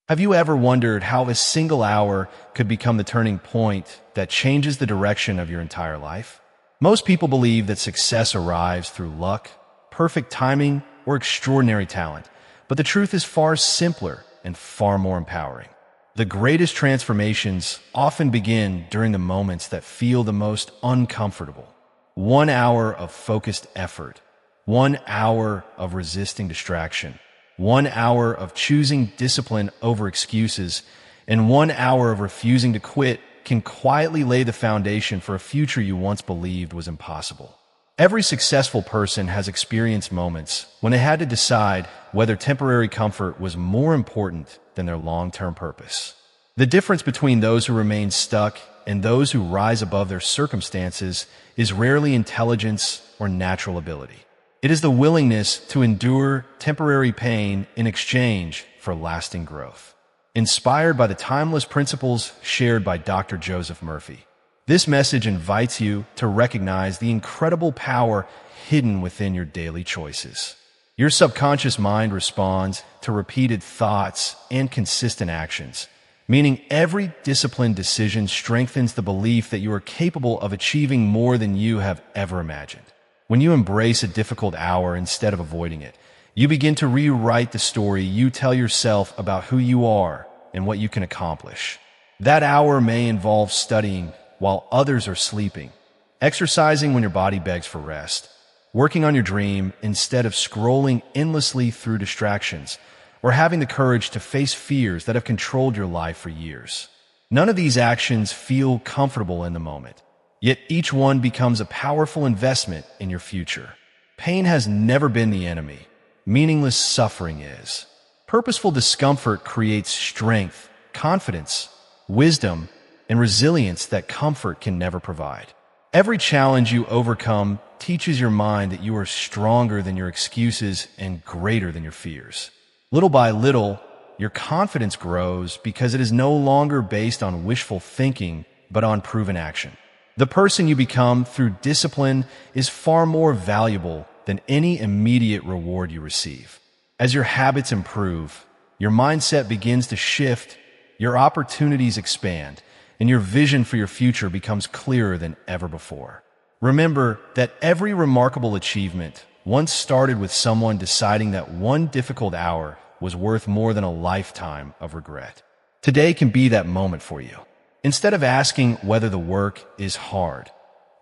Have you ever wondered how a single hour could become the turning point that changes the direction of your entire life? Most people believe that success arrives through luck, perfect timing, or extraordinary talent, but the truth is far simpler and far more empowering. The greatest transformations often begin during the moments that feel the most uncomfortable. 1 hour of focused effort, 1 hour of resisting distraction, 1 hour of choosing discipline over excuses, and 1 hour of refusing to quit can quietly lay the foundation for a future you once believed was impossible. Every successful person has experienced moments when they had to decide whether temporary comfort was more important than their long-term purpose. The difference between those who remain stuck and those who rise above their circumstances is rarely intelligence or natural ability. It is the willingness to endure temporary pain in exchange for lasting growth. Inspired by the timeless principles shared by Dr. Joseph Murphy, this message invites you to recognize the incredible power hidden within your daily choices. Your subconscious mind responds to repeated thoughts and consistent actions, meaning every disciplined decision strengthens the belief that you are capable of achieving more than you have ever imagined. When you embrace a difficult hour instead of avoiding it, you begin to rewrite the story you tell yourself about who you are and what you can accomplish. That hour may involve studying while others are sleeping, exercising when your body begs for rest, working on your dream instead of scrolling endlessly through distractions, or having the courage to face fears that have controlled your life for years. None of these actions feel comfortable in the moment, yet each one becomes a powerful investment in your future. Pain has never been the enemy. Meaningless suffering is. Purposeful discomfort creates strength, confidence, wisdom, and resilience that comfort can never provide. Every challenge you overcome teaches your mind that you are stronger than your excuses and greater than your fears. Little by little, your confidence grows because it is no longer based on wishful thinking, but on proven action. The person you become through discipline is far more valuable than any immediate reward you receive. As your habits improve, your mindset begins to shift, your opportunities expand, and your vision for your future becomes clearer than ever before. Remember that every remarkable achievement once started with someone deciding that one difficult hour was worth more than a lifetime of regret. Today can be that moment for you. Instead of asking whether the work is hard,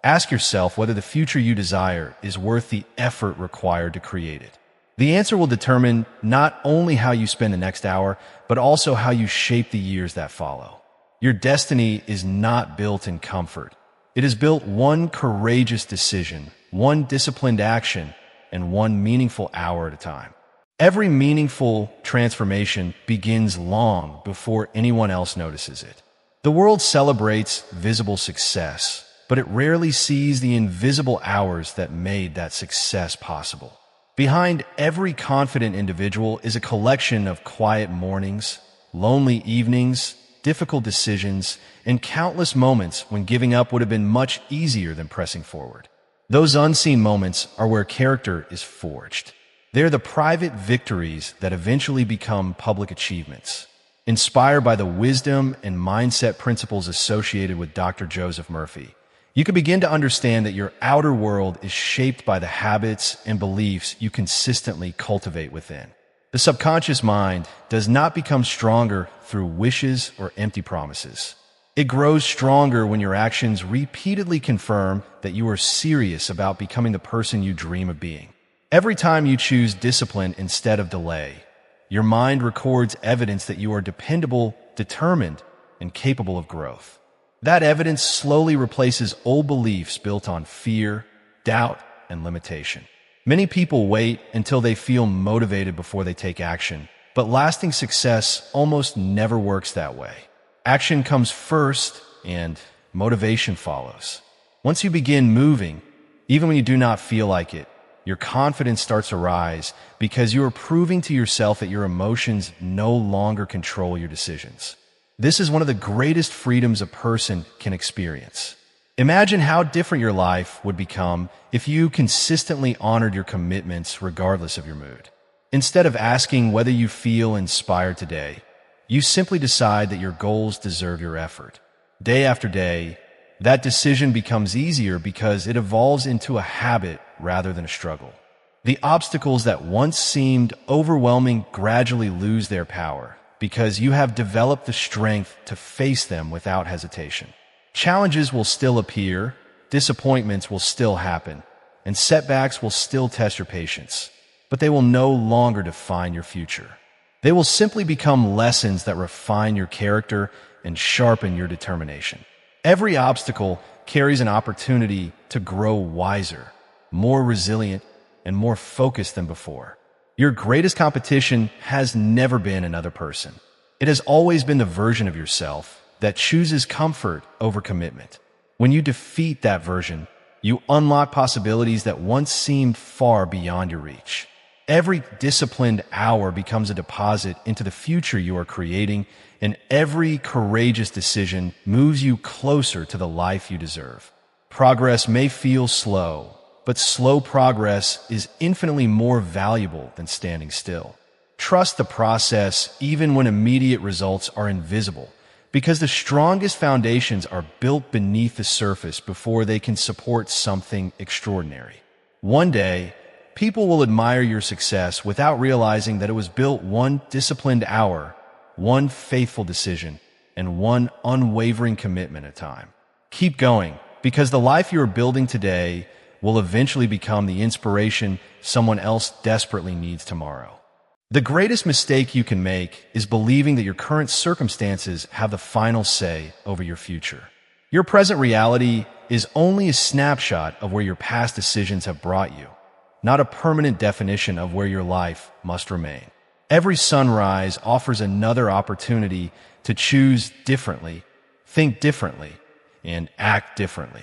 ask yourself whether the future you desire is worth the effort required to create it. The answer will determine not only how you spend the next hour, but also how you shape the years that follow. Your destiny is not built in comfort. It is built one courageous decision, one disciplined action, and one meaningful hour at a time. Every meaningful transformation begins long before anyone else notices it. The world celebrates visible success, but it rarely sees the invisible hours that made that success possible. Behind every confident individual is a collection of quiet mornings, lonely evenings, difficult decisions, and countless moments when giving up would have been much easier than pressing forward. Those unseen moments are where character is forged. They're the private victories that eventually become public achievements. Inspired by the wisdom and mindset principles associated with Dr. Joseph Murphy, you can begin to understand that your outer world is shaped by the habits and beliefs you consistently cultivate within. The subconscious mind does not become stronger through wishes or empty promises. It grows stronger when your actions repeatedly confirm that you are serious about becoming the person you dream of being. Every time you choose discipline instead of delay, your mind records evidence that you are dependable, determined, and capable of growth. That evidence slowly replaces old beliefs built on fear, doubt, and limitation. Many people wait until they feel motivated before they take action, but lasting success almost never works that way. Action comes first, and motivation follows. Once you begin moving, even when you do not feel like it, your confidence starts to rise because you are proving to yourself that your emotions no longer control your decisions. This is one of the greatest freedoms a person can experience. Imagine how different your life would become if you consistently honored your commitments regardless of your mood. Instead of asking whether you feel inspired today, You simply decide that your goals deserve your effort. Day after day, that decision becomes easier because it evolves into a habit rather than a struggle. The obstacles that once seemed overwhelming gradually lose their power because you have developed the strength to face them without hesitation. Challenges will still appear, disappointments will still happen, and setbacks will still test your patience, but they will no longer define your future. They will simply become lessons that refine your character and sharpen your determination. Every obstacle carries an opportunity to grow wiser, more resilient, and more focused than before. Your greatest competition has never been another person. It has always been the version of yourself that chooses comfort over commitment. When you defeat that version, you unlock possibilities that once seemed far beyond your reach. Every disciplined hour becomes a deposit into the future you are creating, and every courageous decision moves you closer to the life you deserve. Progress may feel slow, but slow progress is infinitely more valuable than standing still. Trust the process even when immediate results are invisible, because the strongest foundations are built beneath the surface before they can support something extraordinary. One day, people will admire your success without realizing that it was built one disciplined hour, one faithful decision, and one unwavering commitment at a time. Keep going, because the life you are building today will eventually become the inspiration someone else desperately needs tomorrow. The greatest mistake you can make is believing that your current circumstances have the final say over your future. Your present reality is only a snapshot of where your past decisions have brought you, not a permanent definition of where your life must remain. Every sunrise offers another opportunity to choose differently, think differently, and act differently.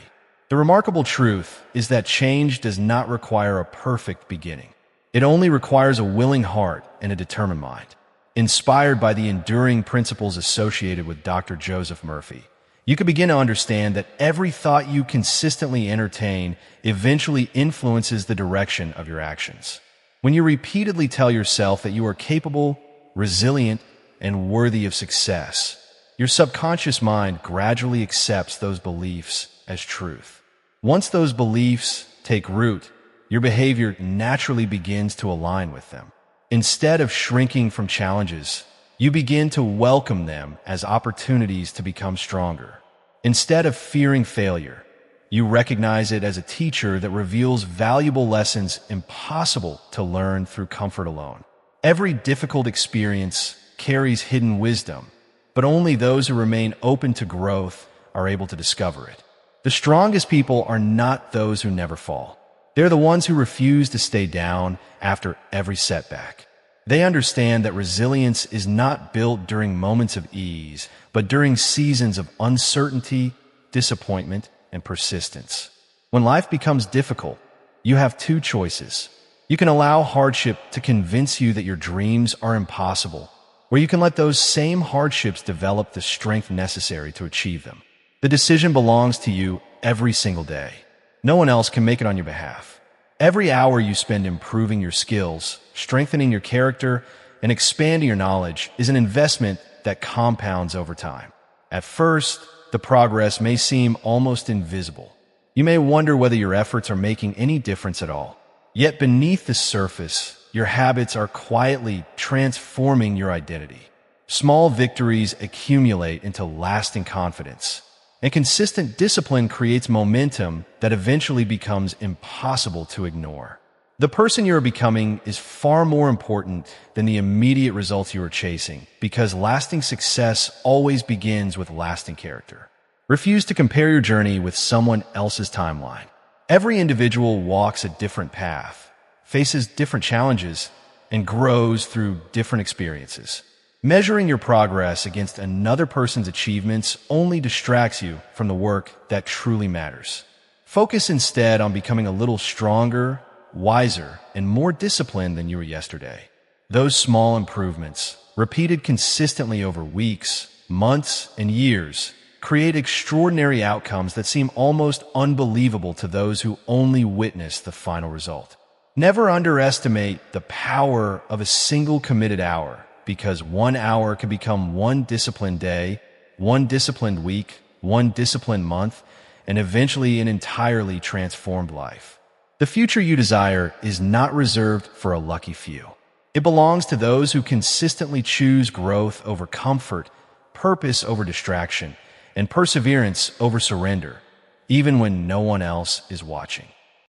The remarkable truth is that change does not require a perfect beginning. It only requires a willing heart and a determined mind. Inspired by the enduring principles associated with Dr. Joseph Murphy, you can begin to understand that every thought you consistently entertain eventually influences the direction of your actions. When you repeatedly tell yourself that you are capable, resilient, and worthy of success, your subconscious mind gradually accepts those beliefs as truth. Once those beliefs take root, your behavior naturally begins to align with them. Instead of shrinking from challenges, you begin to welcome them as opportunities to become stronger. Instead of fearing failure, you recognize it as a teacher that reveals valuable lessons impossible to learn through comfort alone. Every difficult experience carries hidden wisdom, but only those who remain open to growth are able to discover it. The strongest people are not those who never fall. They're the ones who refuse to stay down after every setback. They understand that resilience is not built during moments of ease, but during seasons of uncertainty, disappointment, and persistence. When life becomes difficult, you have two choices. You can allow hardship to convince you that your dreams are impossible, or you can let those same hardships develop the strength necessary to achieve them. The decision belongs to you every single day. No one else can make it on your behalf. Every hour you spend improving your skills, strengthening your character, and expanding your knowledge is an investment that compounds over time. At first, the progress may seem almost invisible. You may wonder whether your efforts are making any difference at all. Yet beneath the surface, your habits are quietly transforming your identity. Small victories accumulate into lasting confidence, and consistent discipline creates momentum that eventually becomes impossible to ignore. The person you are becoming is far more important than the immediate results you are chasing, because lasting success always begins with lasting character. Refuse to compare your journey with someone else's timeline. Every individual walks a different path, faces different challenges, and grows through different experiences. Measuring your progress against another person's achievements only distracts you from the work that truly matters. Focus instead on becoming a little stronger, wiser, and more disciplined than you were yesterday. Those small improvements, repeated consistently over weeks, months, and years, create extraordinary outcomes that seem almost unbelievable to those who only witness the final result. Never underestimate the power of a single committed hour, because 1 hour can become one disciplined day, one disciplined week, one disciplined month, and eventually an entirely transformed life. The future you desire is not reserved for a lucky few. It belongs to those who consistently choose growth over comfort, purpose over distraction, and perseverance over surrender, even when no one else is watching.